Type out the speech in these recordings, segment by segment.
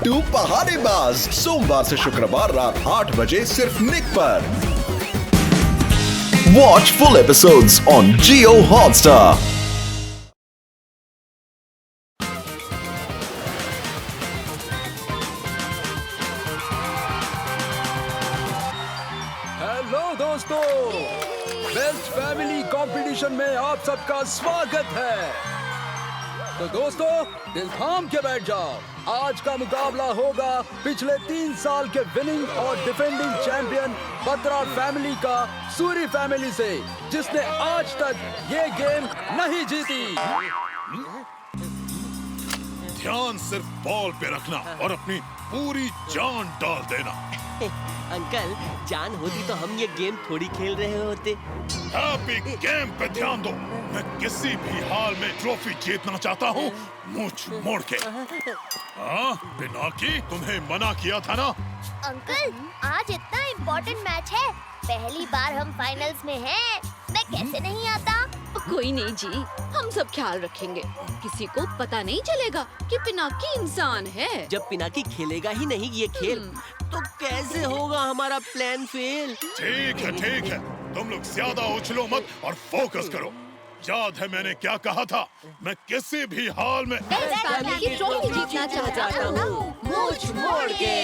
बिट्टू पहाड़ीबाज, सोमवार से शुक्रवार रात 8 बजे सिर्फ निक पर। Watch full episodes on Jio Hotstar. Hello दोस्तों, बेस्ट फैमिली कंपटीशन में आप सबका स्वागत है। तो दोस्तों, दिल थाम के बैठ जाओ। आज का मुकाबला होगा पिछले 3 साल के विनिंग और डिफेंडिंग चैंपियन बत्रा फैमिली का सूरी फैमिली से, जिसने आज तक ये गेम नहीं जीती। ध्यान सिर्फ बॉल पे रखना और अपनी पूरी जान डाल देना। अंकल, जान होती तो हम ये गेम थोड़ी खेल रहे होते। हैप्पी गेम पे ध्यान दो। मैं किसी भी हाल में ट्रॉफी जीतना चाहता हूँ, मुंह मोड़ के। हाँ, पिनाकी, तुम्हें मना किया था ना? अंकल, आज इतना इम्पोर्टेंट मैच है, पहली बार हम फाइनल्स में हैं। मैं कैसे नहीं आता? कोई नहीं जी, हम सब ख्याल रखेंगे। किसी को पता नहीं चलेगा कि पिनाकी इंसान है। जब पिनाकी खेलेगा ही नहीं ये खेल, तो कैसे होगा हमारा प्लान फेल? ठीक है, तुम लोग ज्यादा उछलो मत और फोकस करो। याद है मैंने क्या कहा था? मैं किसी भी हाल में की ट्रॉफी जीतना चाहता हूँ, मुंह मोड़ के।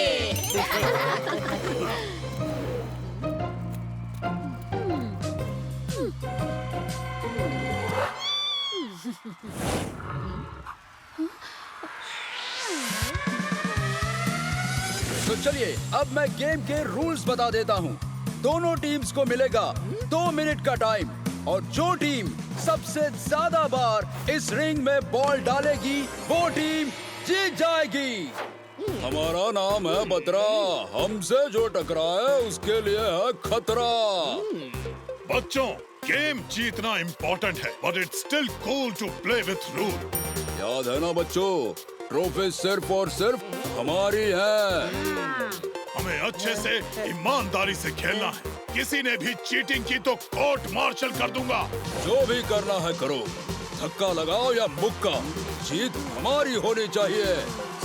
तो चलिए, अब मैं गेम के रूल्स बता देता हूँ। दोनों टीम्स को मिलेगा 2 मिनट का टाइम, और जो टीम सबसे ज्यादा बार इस रिंग में बॉल डालेगी वो टीम जीत जाएगी। हमारा नाम है बत्रा, हमसे जो टकराए उसके लिए है खतरा। बच्चों, गेम जीतना इम्पोर्टेंट है, but it's still cool to play with rule. याद है ना बच्चों, ट्रॉफी सिर्फ और सिर्फ हमारी है। हमें अच्छे से ईमानदारी से खेलना है। किसी ने भी चीटिंग की तो कोर्ट मार्शल कर दूंगा। जो भी करना है करो, धक्का लगाओ या मुक्का, जीत हमारी होनी चाहिए,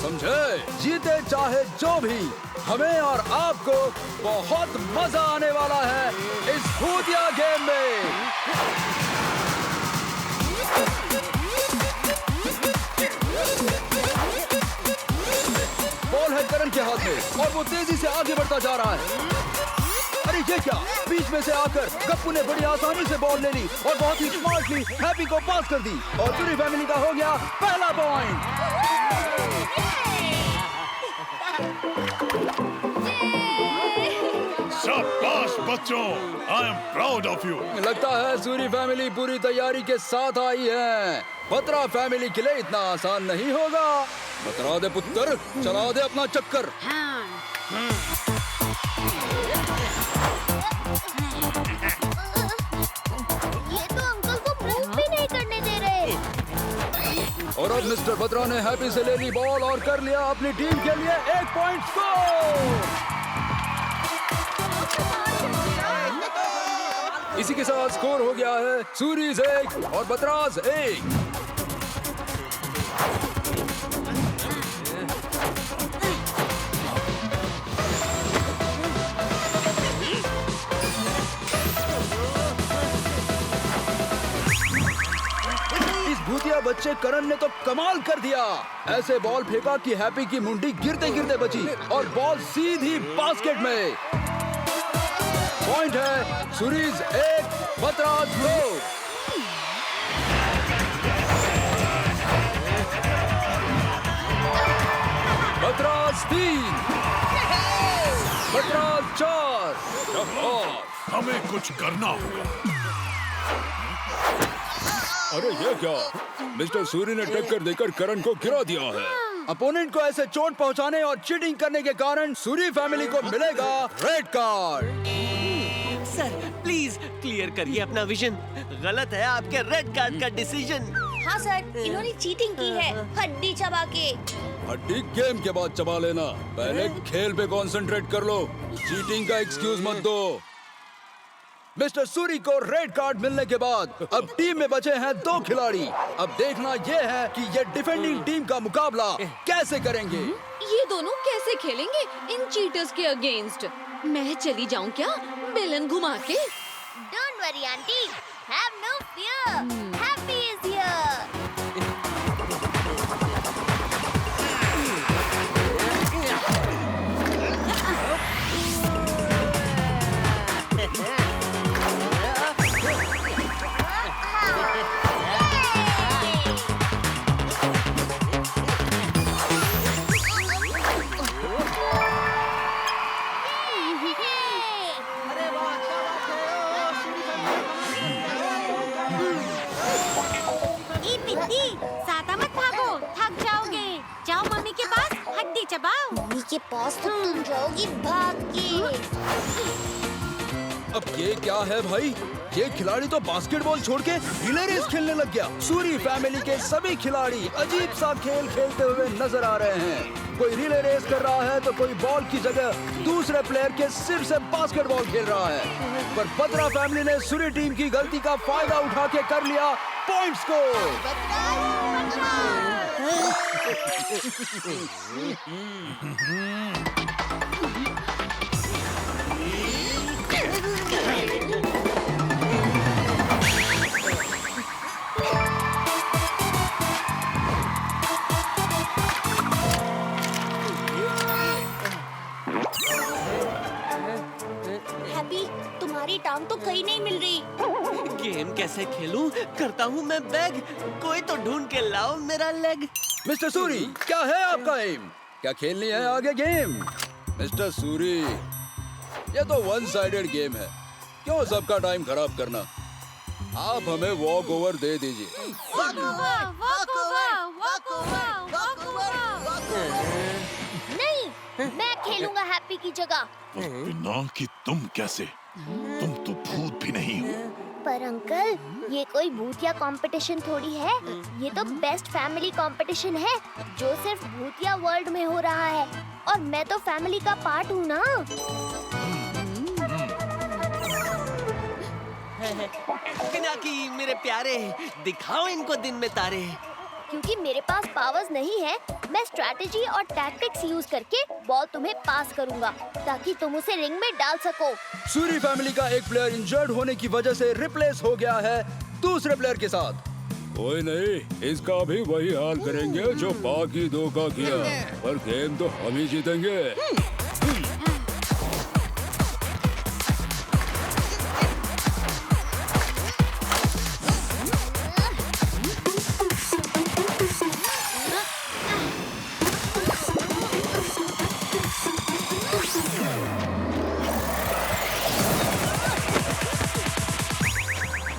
समझे? जीते चाहे जो भी, हमें और आपको बहुत मजा आने वाला है इस भूतिया गेम में। बॉल है करण के हाथ में और वो तेजी से आगे बढ़ता जा रहा है। अरे ये क्या, बीच में से आकर गप्पू ने बड़ी आसानी से बॉल ले ली और बहुत ही स्मार्टली हैप्पी को पास कर दी, और पूरी फैमिली का हो गया पहला पॉइंट। शाबाश बच्चों, I am proud of you. लगता है सूरी फैमिली पूरी तैयारी के साथ आई है। बत्रा फैमिली के लिए इतना आसान नहीं होगा। बत्रा दे पुत्र, चला दे अपना चक्कर। ये तो अंकल को मूव भी नहीं करने दे रहे। और अब मिस्टर बत्रा ने हैप्पी से ले ली बॉल और कर लिया अपनी टीम के लिए 1 पॉइंट स्कोर। इसी के साथ स्कोर हो गया है सूरीज 1 और बतराज 1। इस भूतिया बच्चे करण ने तो कमाल कर दिया। ऐसे बॉल फेंका कि हैप्पी की मुंडी गिरते गिरते बची और बॉल सीधी बास्केट में। पॉइंट है सूरीज 1, बतराज 2। बतराज 3, बतराज 4। हमें कुछ करना होगा। अरे ये क्या, मिस्टर सूरी ने टक्कर देकर करण को गिरा दिया है। अपोनेंट को ऐसे चोट पहुंचाने और चीटिंग करने के कारण सूरी फैमिली को मिलेगा red card. Sir please clear करिए अपना विजन। गलत है आपके रेड कार्ड का डिसीजन। हाँ सर, इन्होंने चीटिंग की है, हड्डी चबा के। हड्डी गेम के बाद चबा लेना, पहले खेल पे कंसंट्रेट कर लो। चीटिंग का एक्सक्यूज मत दो। मिस्टर सूरी को रेड कार्ड मिलने के बाद अब टीम में बचे हैं 2 खिलाड़ी। अब देखना ये है कि ये डिफेंडिंग टीम का मुकाबला कैसे करेंगे। ये दोनों कैसे खेलेंगे इन चीटर्स के अगेंस्ट? मैं चली जाऊं क्या बेलन घुमा के? Don't worry, auntie. Have no fear. Happy is here. ई पिद्दी, ज्यादा मत भागो, थक जाओगे। जाओ मम्मी के पास, हड्डी चबाओ। मम्मी के पास तो तुम जाओगी भाग के। अब ये क्या है भाई? ये खिलाड़ी तो बास्केटबॉल छोड़ के रिले रेस खेलने लग गया। सूरी फैमिली के सभी खिलाड़ी अजीब सा खेल खेलते हुए नजर आ रहे हैं। कोई रिले रेस कर रहा है तो कोई बॉल की जगह दूसरे प्लेयर के सिर से बास्केटबॉल खेल रहा है। पर बत्रा फैमिली ने सूरी टीम की गलती का फायदा उठा के कर लिया पॉइंट्स को। हैप्पी, तुम्हारी टांग तो कहीं नहीं मिल रही। गेम कैसे खेलूं? करता हूँ मैं बैग। कोई तो ढूंढ के लाओ मेरा लेग। मिस्टर सूरी, क्या है आपका एम? क्या खेलनी है आगे गेम? मिस्टर सूरी, ये तो वन साइडेड गेम है। क्यों सबका टाइम खराब करना? आप हमें वॉक ओवर दे दीजिए। नहीं, मैं खेलूंगा हैप्पी की जगह। बिना कि तुम कैसे? तुम तो भूत भी नहीं हो। पर अंकल, ये कोई भूतिया कंपटीशन थोड़ी है। ये तो बेस्ट फैमिली कंपटीशन है जो सिर्फ भूतिया वर्ल्ड में हो रहा है। और मैं तो फैमिली का पार्ट हूँ ना। पिनाकी मेरे प्यारे, दिखाओ इनको दिन में तारे। क्योंकि मेरे पास पावर्स नहीं है, मैं स्ट्रैटेजी और टैक्टिक्स यूज करके बॉल तुम्हें पास करूंगा ताकि तुम उसे रिंग में डाल सको। सूरी फैमिली का एक प्लेयर इंजर्ड होने की वजह से रिप्लेस हो गया है दूसरे प्लेयर के साथ। कोई नहीं, इसका भी वही हाल करेंगे जो बाकी 2 का किया। पर गेम तो हम ही जीतेंगे।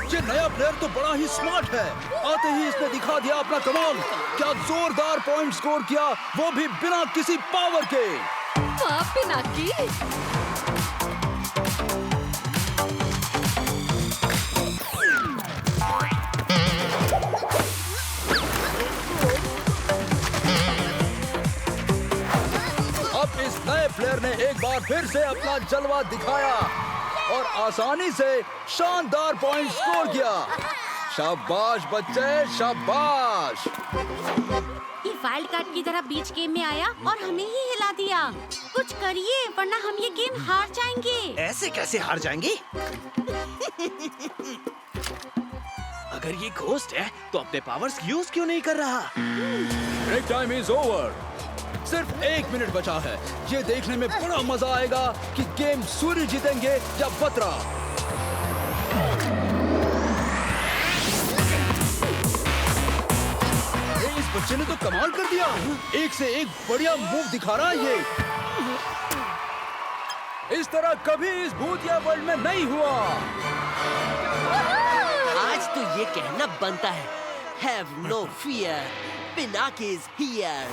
ये नया प्लेयर तो बड़ा ही स्मार्ट है। आते ही इसने दिखा दिया अपना कमाल। क्या जोरदार पॉइंट स्कोर किया, वो भी बिना किसी पावर के। वाह पिनाकी। अब इस नए प्लेयर ने एक बार फिर से अपना जलवा दिखाया और आसानी से शानदार पॉइंट स्कोर किया। शाबाश बच्चे, शाबाश। ये वाइल्ड कार्ड की तरह बीच गेम में आया और हमें ही हिला दिया। कुछ करिए वरना हम ये गेम हार जाएंगे। ऐसे कैसे हार जाएंगे? अगर ये घोस्ट है तो अपने पावर्स यूज क्यों नहीं कर रहा? Break time is over. सिर्फ 1 मिनट बचा है। ये देखने में बड़ा मजा आएगा कि गेम सूरी जीतेंगे या बत्रा। इस बच्चे ने तो कमाल कर दिया। एक से एक बढ़िया मूव दिखा रहा है ये। इस तरह कभी इस भूतिया वर्ल्ड में नहीं हुआ। आज तो ये कहना बनता है, Have no fear, Pinaki is here.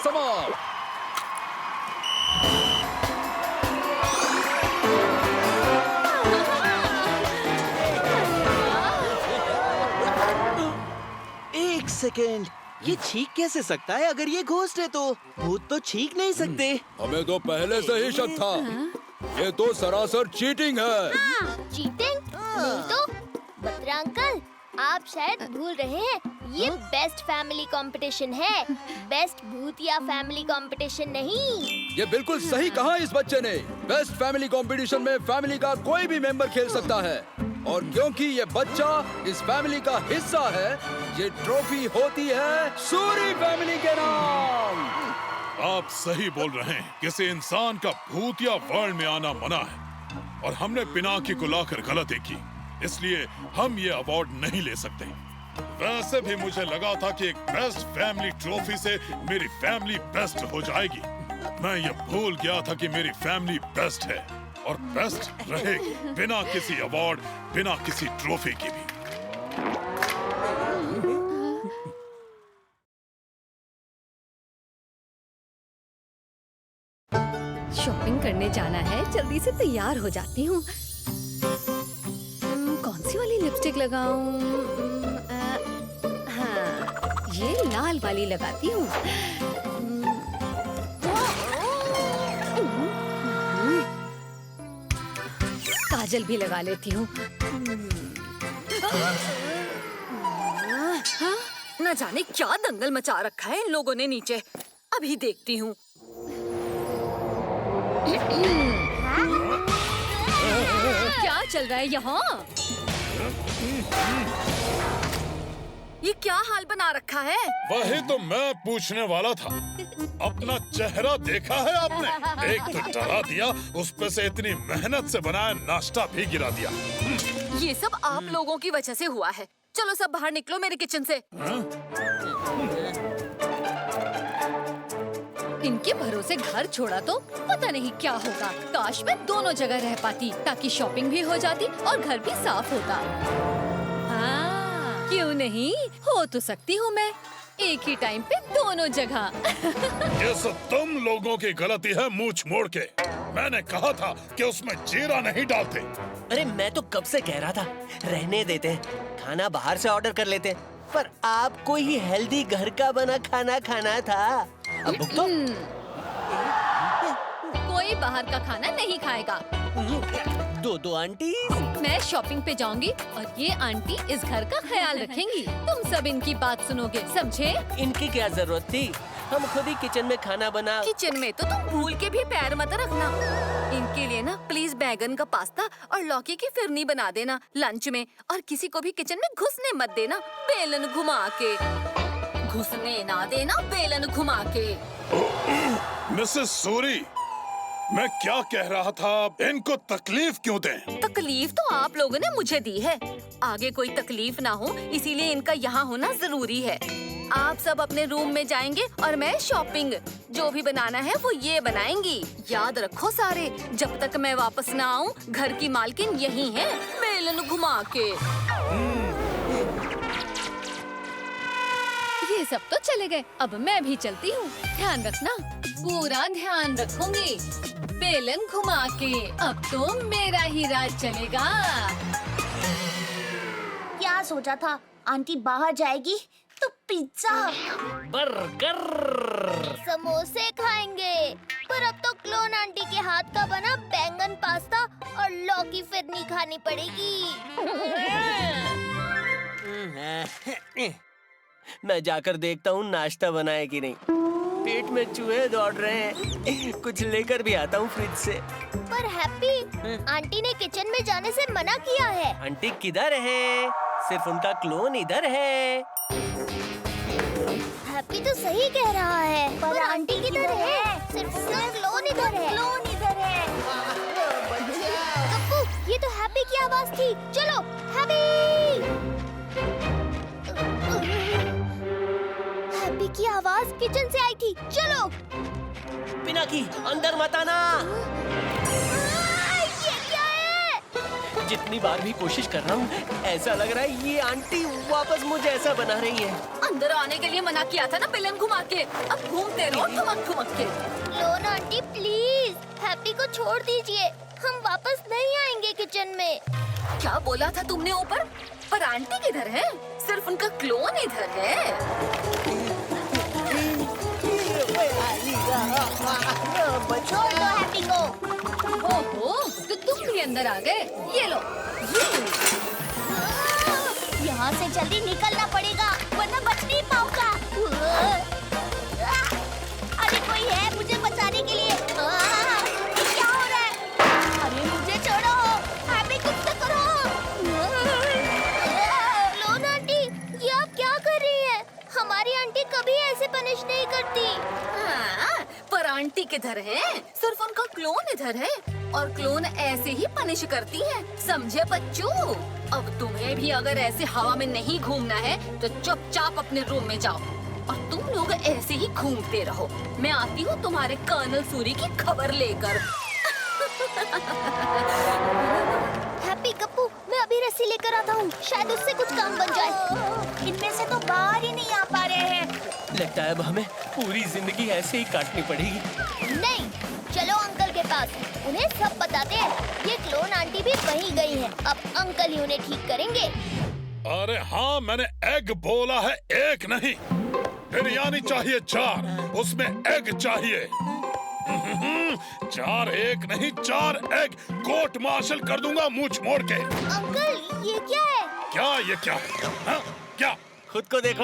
समाप्त। एक सेकेंड, ये छींक कैसे सकता है? अगर ये घोस्ट है तो भूत तो छींक नहीं सकते। हमें तो पहले से ही शक था। ये तो सरासर चीटिंग है। चीटिंग? नहीं तो बत्रा अंकल, आप शायद भूल रहे हैं, ये बेस्ट फैमिली कंपटीशन है, बेस्ट भूतिया फैमिली कंपटीशन नहीं। ये बिल्कुल सही कहा इस बच्चे ने। बेस्ट फैमिली कंपटीशन में फैमिली का कोई भी मेंबर खेल सकता है, और क्योंकि ये बच्चा इस फैमिली का हिस्सा है, ये ट्रॉफी होती है सूरी फैमिली के नाम। आप सही बोल रहे हैं। किसी इंसान का भूतिया वर्ल्ड में आना मना है, और हमने पिनाकी को लाकर गलती की, इसलिए हम ये अवार्ड नहीं ले सकते। वैसे भी मुझे लगा था कि एक बेस्ट फैमिली ट्रॉफी से मेरी फैमिली बेस्ट हो जाएगी। मैं ये भूल गया था कि मेरी फैमिली बेस्ट है और बेस्ट रहेगी, बिना किसी अवार्ड, बिना किसी ट्रॉफी के भी। शॉपिंग करने जाना है, जल्दी से तैयार हो जाती हूँ। कौन सी वाली लिपस्टिक लगाऊं? हाँ, ये लाल वाली लगाती हूँ। काजल भी लगा लेती हूँ। हाँ, न जाने क्या दंगल मचा रखा है इन लोगों ने नीचे। अभी देखती हूँ। क्या चल रहा है यहाँ? ये क्या हाल बना रखा है? वही तो मैं पूछने वाला था। अपना चेहरा देखा है आपने? एक तो डरा दिया, उस पे से इतनी मेहनत से बनाया नाश्ता भी गिरा दिया। ये सब आप लोगों की वजह से हुआ है। चलो सब बाहर निकलो मेरे किचन से। इनके भरोसे घर छोड़ा तो पता नहीं क्या होगा। काश मैं दोनों जगह रह पाती, ताकि शॉपिंग भी हो जाती और घर भी साफ होता। हाँ, क्यों नहीं, हो तो सकती हूँ मैं एक ही टाइम पे दोनों जगह। ये सब तुम लोगों की गलती है, मूंछ मोड़ के। मैंने कहा था कि उसमें जीरा नहीं डालते। अरे मैं तो कब से कह रहा था, रहने देते, खाना बाहर से ऑर्डर कर लेते। पर आपको ही हेल्दी घर का बना खाना खाना था। अब भुगतो। कोई बाहर का खाना नहीं खाएगा। दो आंटी। मैं शॉपिंग पे जाऊंगी और ये आंटी इस घर का ख्याल रखेंगी। तुम सब इनकी बात सुनोगे, समझे? इनकी क्या जरूरत थी, हम खुद ही किचन में खाना बना। किचन में तो तुम भूल के भी पैर मत रखना। इनके लिए ना प्लीज बैगन का पास्ता और लौकी की फिरनी बना देना लंच में, और किसी को भी किचन में घुसने मत देना, बेलन घुमा के। घुसने ना देना, बेलन घुमा के। मिसेस सूरी, मैं क्या कह रहा था, इनको तकलीफ क्यों दें? तकलीफ तो आप लोगों ने मुझे दी है, आगे कोई तकलीफ ना हो इसीलिए इनका यहाँ होना जरूरी है। आप सब अपने रूम में जाएंगे और मैं शॉपिंग, जो भी बनाना है वो ये बनाएंगी। याद रखो सारे, जब तक मैं वापस ना आऊँ घर की मालकिन यही है, बेलन घुमा के। ये सब तो चले गए, अब मैं भी चलती हूँ। ध्यान रखना, पूरा ध्यान रखूंगी। बेलन घुमा के अब तो मेरा ही राज चलेगा। क्या सोचा था, आंटी बाहर जाएगी तो पिज्जा, बर्गर, समोसे खाएंगे, पर अब तो क्लोन आंटी के हाथ का बना बैंगन पास्ता और लौकी फिरनी खानी पड़ेगी। मैं जाकर देखता हूँ नाश्ता बनाए कि नहीं। पेट में चूहे दौड़ रहे हैं, कुछ लेकर भी आता हूँ फ्रिज से। पर हैप्पी, आंटी ने किचन में जाने से मना किया है। आंटी किधर है? सिर्फ उनका क्लोन इधर है। हैप्पी तो सही कह रहा है, पर आंटी किधर है? सिर्फ क्लोन इधर है। क्लोन इधर है। कप्पू, ये तो हैप्पी की आवाज थी। चलो हैप्पी। हैप्पी की आवाज किचन से आई थी। चलो। पिनाकी, अंदर मत आना। ये क्या है? जितनी बार भी कोशिश कर रहा हूँ ऐसा लग रहा है ये आंटी वापस मुझे ऐसा बना रही है। अंदर आने के लिए मना किया था ना बेलन घुमा के, अब घूमते रहो ठुमक ठुमक के। क्लोन आंटी प्लीज हैप्पी को छोड़ दीजिए, हम वापस नहीं आएंगे किचन में। क्या बोला था तुमने ऊपर? पर आंटी किधर है? सिर्फ उनका क्लोन इधर है। छोड़ दो हैप्पी को। ओहो, तो तुम भी अंदर आ गए। ये लो। यहाँ से जल्दी निकलना पड़ेगा वरना बच नहीं पाऊंगा। अरे कोई है मुझे बचाने के लिए? ये क्या हो रहा है? अरे मुझे छोड़ो, हैप्पी कुछ तो करो। क्लोन आंटी, ये आप क्या कर रही हैं? हमारी आंटी कभी ऐसे पनिश नहीं करती। हाँ, पर आंटी किधर है? सिर्फ उनका क्लोन इधर है और क्लोन ऐसे ही पनिश करती है, समझे बच्चों? अब तुम्हें भी अगर ऐसे हवा में नहीं घूमना है तो चुपचाप अपने रूम में जाओ और तुम लोग ऐसे ही घूमते रहो। मैं आती हूँ तुम्हारे कर्नल सूरी की खबर लेकर। हैप्पी गप्पू, मैं अभी रस्सी लेकर आता हूँ, शायद उससे कुछ काम बन जाए। इनमें से तो बाहर ही नहीं आ पा रहे हैं। लगता है अब हमें पूरी जिंदगी ऐसे ही काटनी पड़ेगी। नहीं, चलो अंकल के पास, उन्हें सब बताते हैं। ये क्लोन आंटी भी वहीं गई है, अब अंकल ही उन्हें ठीक करेंगे। अरे हाँ, मैंने एग बोला है, एक नहीं। बिरयानी चाहिए 4, उसमें एग चाहिए। 4 एक नहीं 4 एग कोर्ट मार्शल कर दूंगा मुंह मोड़ के। अंकल ये क्या है? क्या है? हाँ? क्या? खुद को देखो,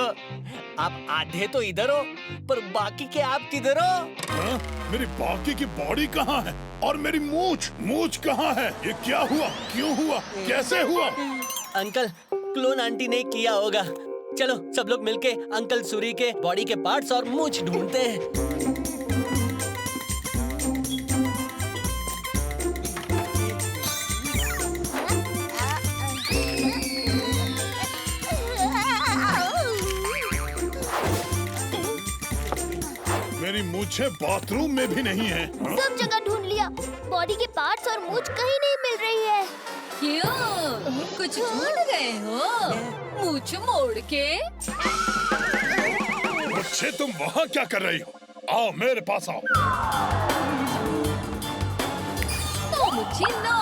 आप आधे तो इधर हो पर बाकी के आप किधर हो? हाँ? मेरी बाकी की बॉडी कहाँ है और मेरी मूछ कहाँ है? ये क्या हुआ? क्यों हुआ? कैसे हुआ? अंकल, क्लोन आंटी ने किया होगा। चलो सब लोग मिलके अंकल सूरी के बॉडी के पार्ट्स और मूछ ढूंढते हैं। मेरी मूछें बाथरूम में भी नहीं है। हाँ? सब जगह ढूंढ लिया, बॉडी के पार्ट्स और मूंछ कहीं नहीं मिल रही है। क्यों? कुछ ढूंढ गए हो? मूछ मोड़ के? मुझे तुम वहाँ क्या कर रही हो? आओ मेरे पास आओ। तो मुझे नो।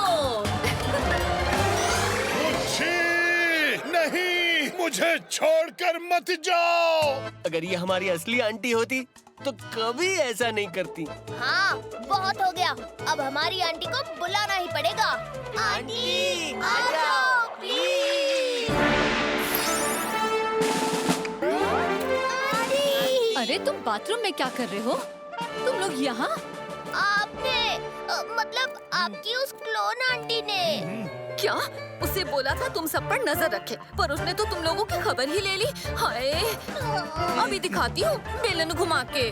नहीं, मुझे छोड़कर मत जाओ। अगर ये हमारी असली आंटी होती तो कभी ऐसा नहीं करती। हाँ, बहुत हो गया, अब हमारी आंटी को बुलाना ही पड़ेगा। आंटी, आ जाओ प्लीज। आंटी! अरे तुम बाथरूम में क्या कर रहे हो? तुम लोग यहाँ? आपने मतलब आपकी उस क्लोन आंटी ने। क्या? उसे बोला था तुम सब पर नजर रखे, पर उसने तो तुम लोगों की खबर ही ले ली। हाय, अभी दिखाती हूँ बेलन घुमा के।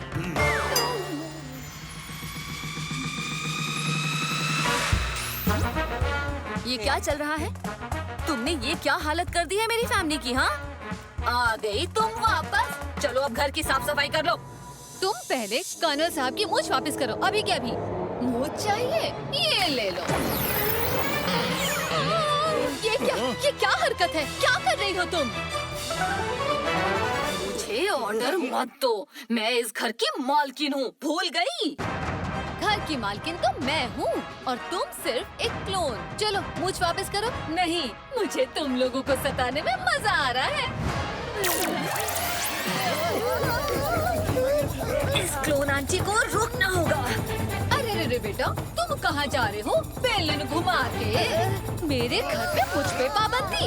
ये क्या चल रहा है? तुमने ये क्या हालत कर दी है मेरी फैमिली की? हाँ, आ गई तुम वापस। चलो अब घर की साफ सफाई कर लो। तुम पहले कर्नल साहब की मूछ वापस करो, अभी के अभी। मूछ चाहिए? ये ले लो। ये क्या हरकत है? क्या कर रही हो तुम? मुझे ऑर्डर मत दो, मैं इस घर की मालकिन हूँ, भूल गई? घर की मालकिन तो मैं हूँ और तुम सिर्फ एक क्लोन। चलो मूछ वापस करो। नहीं, मुझे तुम लोगों को सताने में मजा आ रहा है। इस क्लोन आंटी को रोकना होगा। अरे बेटा, तुम कहाँ जा रहे हो? बेलन घुमा के मेरे घर पे मुझ पे पाबंदी।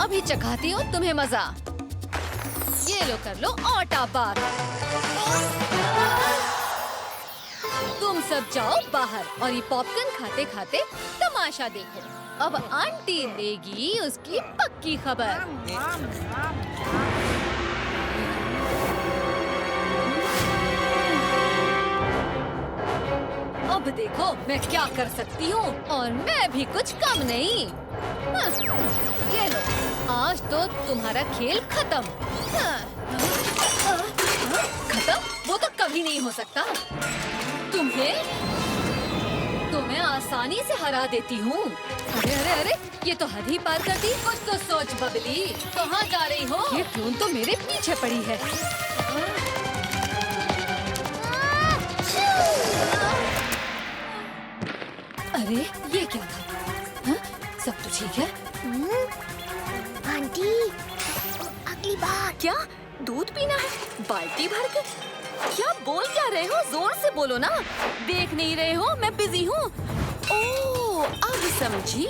अभी चखाती हूँ तुम्हें मजा। ये लो, कर लो आटा पार। तुम सब जाओ बाहर और ये पॉपकॉर्न खाते खाते तमाशा देखो। अब आंटी लेगी उसकी पक्की खबर। अब देखो मैं क्या कर सकती हूँ, और मैं भी कुछ कम नहीं। ये लो, आज तो तुम्हारा खेल खत्म। खत्म? वो तो कभी नहीं हो सकता। तुम्हें मैं आसानी से हरा देती हूँ। अरे अरे अरे, ये तो हद ही पार कर दी। कुछ तो सोच बबली, कहाँ जा रही हो? ये ट्यून तो मेरे पीछे पड़ी है। अरे ये क्या था? हाँ? सब तो ठीक है। आंटी, अगली बार। क्या दूध पीना है बाल्टी भर के? क्या बोल क्या रहे हो? जोर से बोलो ना। देख नहीं रहे हो मैं बिजी हूँ। ओह, अब समझी।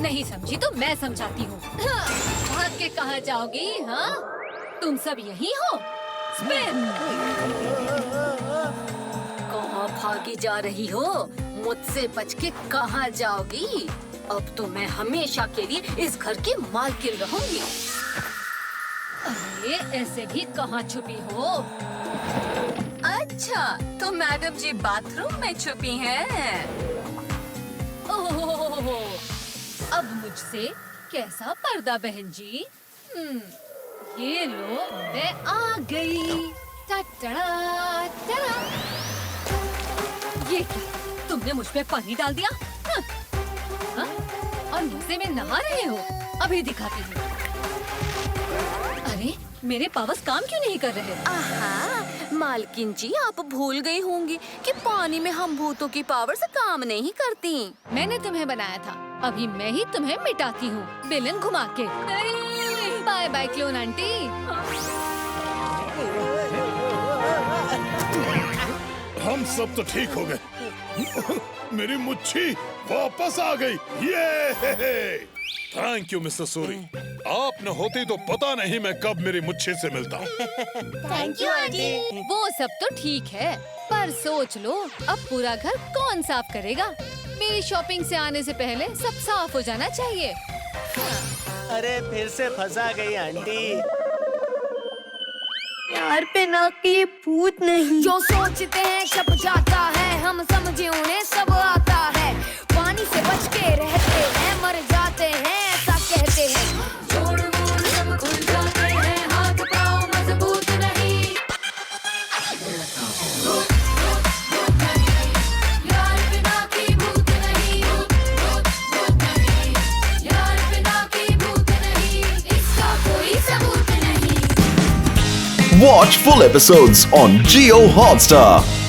नहीं समझी तो मैं समझाती हूँ। भाग के कहाँ जाओगी? हाँ, तुम सब यही हो? स्पिन। कहाँ भागी जा रही हो? मुझसे बच के कहाँ जाओगी? अब तो मैं हमेशा के लिए इस घर की मालकिन रहूंगी। अरे ऐसे भी कहाँ छुपी हो? अच्छा, तो मैडम जी बाथरूम में छुपी हैं। ओह, अब मुझसे कैसा पर्दा बहन जी? ये लो, मैं आ गई। टा-टा-डा, टा-डा। ये क्या? तुमने मुझ पे पानी डाल दिया? हाँ? और मुझसे में नहा रहे हो? अभी दिखाती हूँ। अरे मेरे पावर्स काम क्यों नहीं कर रहे? आहा, मालकिन जी आप भूल गई होंगी कि पानी में हम भूतों की पावर्स काम नहीं करती। मैंने तुम्हें बनाया था, अभी मैं ही तुम्हें मिटाती हूँ बेलन घुमा के। Bye bye clone aunty. हम सब तो ठीक हो गए। मेरी मुच्छी वापस आ गई। ये थैंक यू मिस्टर सूरी। आप न होती तो पता नहीं मैं कब मेरी मुच्छी से मिलता। Thank you aunty. वो सब तो ठीक है, पर सोच लो अब पूरा घर कौन साफ करेगा? मेरी शॉपिंग से आने से पहले सब साफ हो जाना चाहिए। अरे फिर से फंसा गई आंटी। यार पिनाकी भूत नहीं। जो सोचते हैं सब जाता है, हम समझे उन्हें सब आता है। पानी से बच के रहते हैं, मर जाते हैं ऐसा कहते हैं। जोड़ मोड़ सब खुल जाते हैं, हाथ पाँव मजबूत नहीं। यार पिनाकी भूत नहीं, यार पिनाकी भूत नहीं, इसका कोई सबूत नहीं। Watch full episodes on Jio Hotstar.